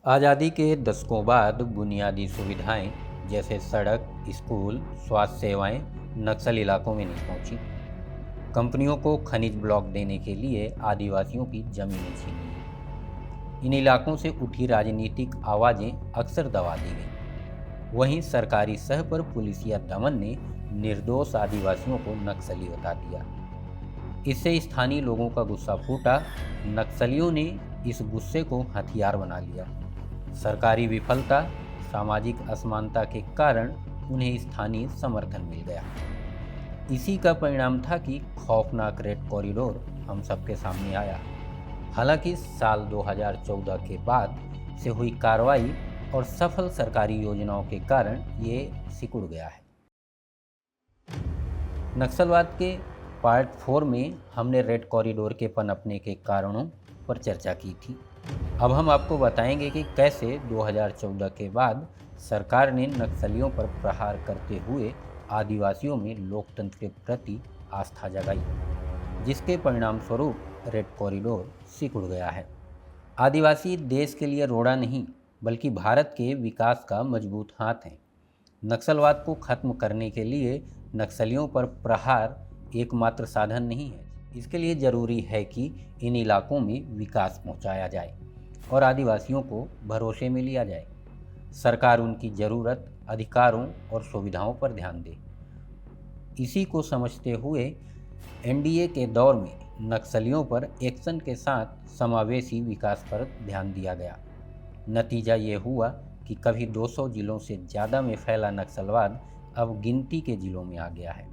आज़ादी के दशकों बाद बुनियादी सुविधाएं जैसे सड़क, स्कूल, स्वास्थ्य सेवाएं नक्सल इलाकों में नहीं पहुंची। कंपनियों को खनिज ब्लॉक देने के लिए आदिवासियों की जमीनें छीनी गई। इन इलाकों से उठी राजनीतिक आवाज़ें अक्सर दबा दी गईं। वहीं सरकारी सह पर पुलिसिया दमन ने निर्दोष आदिवासियों को नक्सली बता दिया। इससे स्थानीय लोगों का गुस्सा फूटा। नक्सलियों ने इस गुस्से को हथियार बना लिया। सरकारी विफलता, सामाजिक असमानता के कारण उन्हें स्थानीय समर्थन मिल गया। इसी का परिणाम था कि खौफनाक रेड कॉरिडोर हम सबके सामने आया। हालांकि साल 2014 के बाद से हुई कार्रवाई और सफल सरकारी योजनाओं के कारण ये सिकुड़ गया है। नक्सलवाद के पार्ट 4 में हमने रेड कॉरिडोर के पनपने के कारणों पर चर्चा की थी। अब हम आपको बताएंगे कि कैसे 2014 के बाद सरकार ने नक्सलियों पर प्रहार करते हुए आदिवासियों में लोकतंत्र के प्रति आस्था जगाई, जिसके परिणाम स्वरूप रेड कॉरिडोर सिकुड़ गया है। आदिवासी देश के लिए रोड़ा नहीं, बल्कि भारत के विकास का मजबूत हाथ है। नक्सलवाद को खत्म करने के लिए नक्सलियों पर प्रहार एकमात्र साधन नहीं है। इसके लिए जरूरी है कि इन इलाकों में विकास पहुंचाया जाए और आदिवासियों को भरोसे में लिया जाए। सरकार उनकी ज़रूरत, अधिकारों और सुविधाओं पर ध्यान दे। इसी को समझते हुए एनडीए के दौर में नक्सलियों पर एक्शन के साथ समावेशी विकास पर ध्यान दिया गया। नतीजा ये हुआ कि कभी 200 जिलों से ज़्यादा में फैला नक्सलवाद अब गिनती के जिलों में आ गया है।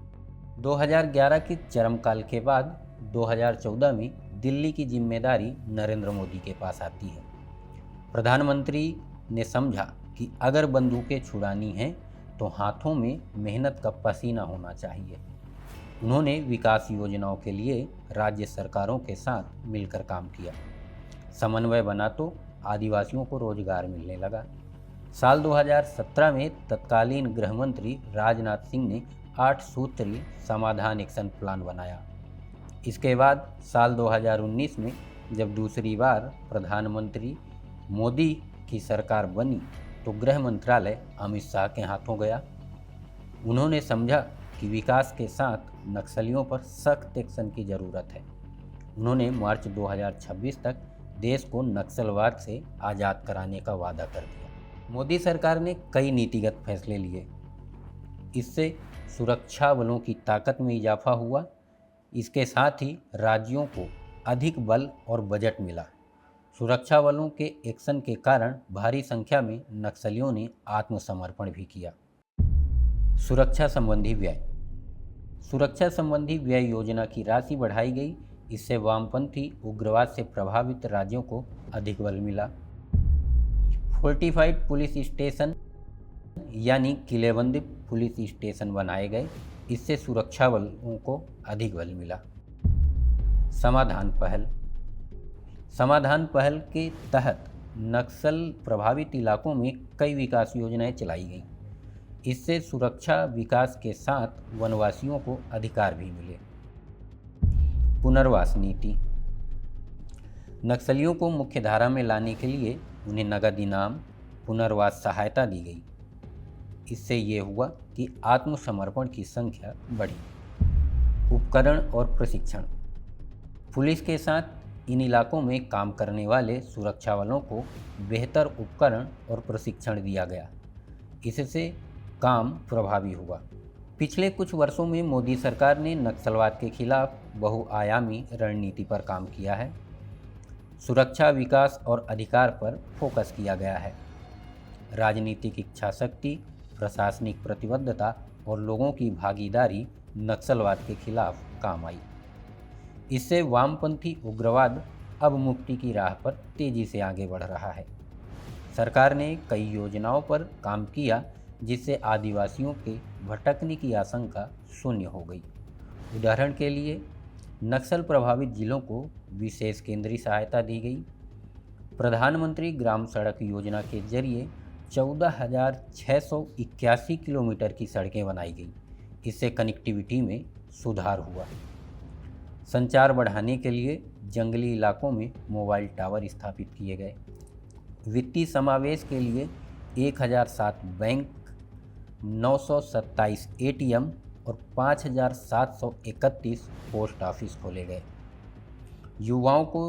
2011 के चरमकाल के बाद 2014 में दिल्ली की जिम्मेदारी नरेंद्र मोदी के पास आती है। प्रधानमंत्री ने समझा कि अगर बंदूकें छुड़ानी हैं तो हाथों में मेहनत का पसीना होना चाहिए। उन्होंने विकास योजनाओं के लिए राज्य सरकारों के साथ मिलकर काम किया। समन्वय बना तो आदिवासियों को रोजगार मिलने लगा। साल 2017 में तत्कालीन गृह मंत्री राजनाथ सिंह ने 8 सूत्रीय समाधान एक्शन प्लान बनाया। इसके बाद साल 2019 में जब दूसरी बार प्रधानमंत्री मोदी की सरकार बनी तो गृह मंत्रालय अमित शाह के हाथों गया। उन्होंने समझा कि विकास के साथ नक्सलियों पर सख्त एक्शन की ज़रूरत है। उन्होंने मार्च 2026 तक देश को नक्सलवाद से आज़ाद कराने का वादा कर दिया। मोदी सरकार ने कई नीतिगत फैसले लिए। इससे सुरक्षा बलों की ताकत में इजाफा हुआ। इसके साथ ही राज्यों को अधिक बल और बजट मिला। सुरक्षा बलों के एक्शन के कारण भारी संख्या में नक्सलियों ने आत्मसमर्पण भी किया। सुरक्षा संबंधी व्यय। सुरक्षा संबंधी व्यय योजना की राशि बढ़ाई गई। इससे वामपंथी उग्रवाद से प्रभावित राज्यों को अधिक बल मिला। फोर्टिफाइड पुलिस स्टेशन यानी किलेबंदी पुलिस स्टेशन बनाए गए। इससे सुरक्षा बलों को अधिक बल मिला। समाधान पहल। समाधान पहल के तहत नक्सल प्रभावित इलाकों में कई विकास योजनाएं चलाई गईं। इससे सुरक्षा विकास के साथ वनवासियों को अधिकार भी मिले। पुनर्वास नीति। नक्सलियों को मुख्यधारा में लाने के लिए उन्हें नगद इनाम, पुनर्वास सहायता दी गई। इससे ये हुआ कि आत्मसमर्पण की संख्या बढ़ी। उपकरण और प्रशिक्षण। पुलिस के साथ इन इलाकों में काम करने वाले सुरक्षा बलों को बेहतर उपकरण और प्रशिक्षण दिया गया। इससे काम प्रभावी हुआ। पिछले कुछ वर्षों में मोदी सरकार ने नक्सलवाद के खिलाफ बहुआयामी रणनीति पर काम किया है। सुरक्षा, विकास और अधिकार पर फोकस किया गया है। राजनीतिक इच्छाशक्ति, प्रशासनिक प्रतिबद्धता और लोगों की भागीदारी नक्सलवाद के खिलाफ काम आई। इससे वामपंथी उग्रवाद अब मुक्ति की राह पर तेजी से आगे बढ़ रहा है। सरकार ने कई योजनाओं पर काम किया जिससे आदिवासियों के भटकने की आशंका शून्य हो गई। उदाहरण के लिए नक्सल प्रभावित जिलों को विशेष केंद्रीय सहायता दी गई। प्रधानमंत्री ग्राम सड़क योजना के जरिए 14,681 किलोमीटर की सड़कें बनाई गई। इससे कनेक्टिविटी में सुधार हुआ। संचार बढ़ाने के लिए जंगली इलाकों में मोबाइल टावर स्थापित किए गए। वित्तीय समावेश के लिए 1007 बैंक, 927 एटीएम और 5731 पोस्ट ऑफिस खोले गए। युवाओं को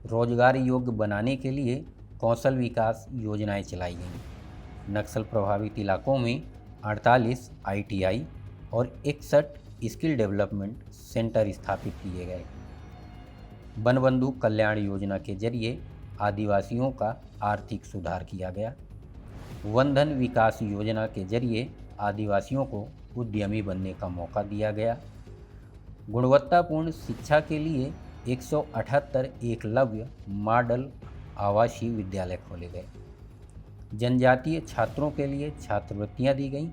रोजगार योग्य बनाने के लिए कौशल विकास योजनाएं चलाई गईं। नक्सल प्रभावित इलाकों में 48 आईटीआई और 61 स्किल डेवलपमेंट सेंटर स्थापित किए गए। वन बंधु कल्याण योजना के जरिए आदिवासियों का आर्थिक सुधार किया गया। वन धन विकास योजना के जरिए आदिवासियों को उद्यमी बनने का मौका दिया गया। गुणवत्तापूर्ण शिक्षा के लिए 178 एकलव्य मॉडल आवासीय विद्यालय खोले गए। जनजातीय छात्रों के लिए छात्रवृत्तियां दी गईं,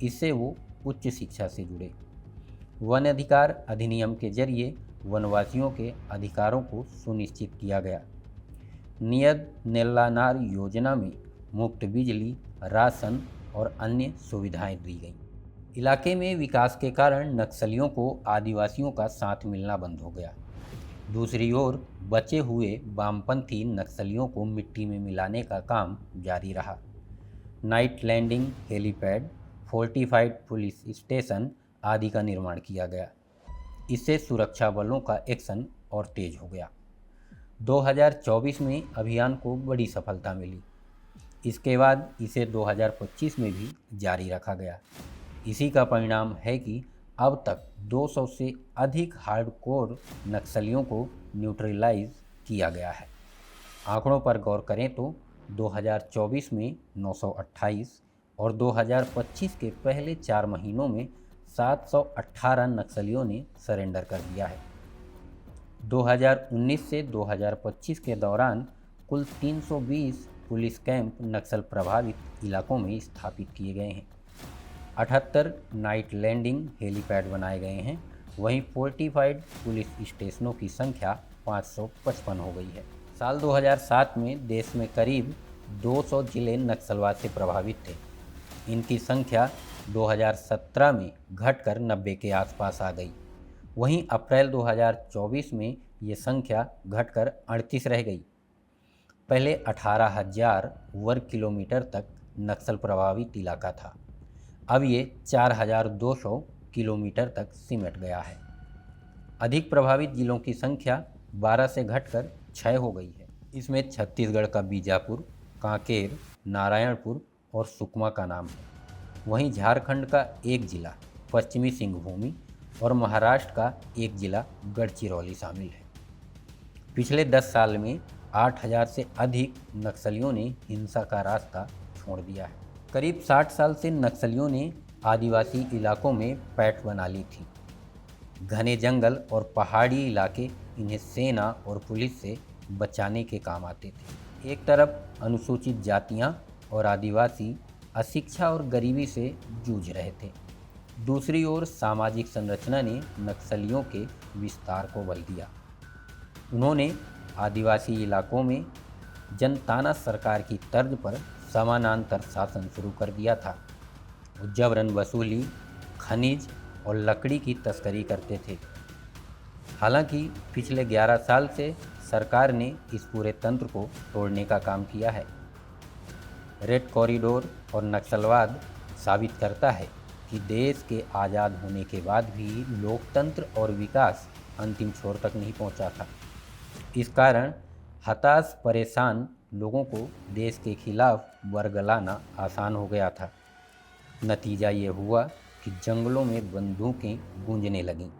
इससे वो उच्च शिक्षा से जुड़े। वन अधिकार अधिनियम के जरिए वनवासियों के अधिकारों को सुनिश्चित किया गया। नियत नेल्लानार योजना में मुफ्त बिजली, राशन और अन्य सुविधाएं दी गईं। इलाके में विकास के कारण नक्सलियों को आदिवासियों का साथ मिलना बंद हो गया। दूसरी ओर बचे हुए वामपंथी नक्सलियों को मिट्टी में मिलाने का काम जारी रहा। Night landing helipad, fortified police station आदि का निर्माण किया गया। इससे सुरक्षा बलों का एक्शन और तेज हो गया। 2024 में अभियान को बड़ी सफलता मिली। इसके बाद इसे 2025 में भी जारी रखा गया। इसी का परिणाम है कि अब तक 200 से अधिक हार्डकोर नक्सलियों को न्यूट्रलाइज किया गया है। आंकड़ों पर गौर करें तो 2024 में 928 और 2025 के पहले 4 महीनों में 718 नक्सलियों ने सरेंडर कर दिया है। 2019 से 2025 के दौरान कुल 320 पुलिस कैंप नक्सल प्रभावित इलाकों में स्थापित किए गए हैं। 78 नाइट लैंडिंग हेलीपैड बनाए गए हैं। वहीं फोर्टिफाइड पुलिस स्टेशनों की संख्या 555 हो गई है। साल 2007 में देश में करीब 200 जिले नक्सलवाद से प्रभावित थे। इनकी संख्या 2017 में घटकर 90 के आसपास आ गई। वहीं अप्रैल 2024 में ये संख्या घटकर 38 रह गई। पहले 18,000 वर्ग किलोमीटर तक नक्सल प्रभावित इलाका था, अब ये 4,200 किलोमीटर तक सिमट गया है। अधिक प्रभावित जिलों की संख्या 12 से घटकर 6 हो गई है। इसमें छत्तीसगढ़ का बीजापुर, कांकेर, नारायणपुर और सुकमा का नाम है। वहीं झारखंड का एक जिला पश्चिमी सिंहभूमि और महाराष्ट्र का एक जिला गढ़चिरौली शामिल है। पिछले 10 साल में 8,000 से अधिक नक्सलियों ने हिंसा का रास्ता छोड़ दिया है। करीब 60 साल से नक्सलियों ने आदिवासी इलाकों में पैठ बना ली थी। घने जंगल और पहाड़ी इलाके इन्हें सेना और पुलिस से बचाने के काम आते थे। एक तरफ अनुसूचित जातियां और आदिवासी अशिक्षा और गरीबी से जूझ रहे थे, दूसरी ओर सामाजिक संरचना ने नक्सलियों के विस्तार को बल दिया। उन्होंने आदिवासी इलाकों में जनताना सरकार की तर्ज पर समानांतर शासन शुरू कर दिया था। वो जबरन वसूली, खनिज और लकड़ी की तस्करी करते थे। हालांकि पिछले 11 साल से सरकार ने इस पूरे तंत्र को तोड़ने का काम किया है। रेड कॉरिडोर और नक्सलवाद साबित करता है कि देश के आज़ाद होने के बाद भी लोकतंत्र और विकास अंतिम छोर तक नहीं पहुंचा था। इस कारण हताश परेशान लोगों को देश के खिलाफ बरगलाना आसान हो गया था। नतीजा ये हुआ कि जंगलों में बंदूकें गूंजने लगीं।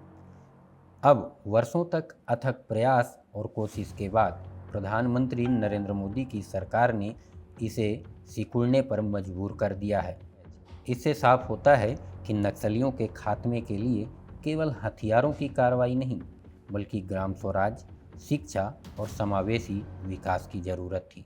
अब वर्षों तक अथक प्रयास और कोशिश के बाद प्रधानमंत्री नरेंद्र मोदी की सरकार ने इसे सिकुड़ने पर मजबूर कर दिया है। इससे साफ होता है कि नक्सलियों के खात्मे के लिए केवल हथियारों की कार्रवाई नहीं, बल्कि ग्राम स्वराज, शिक्षा और समावेशी विकास की जरूरत थी।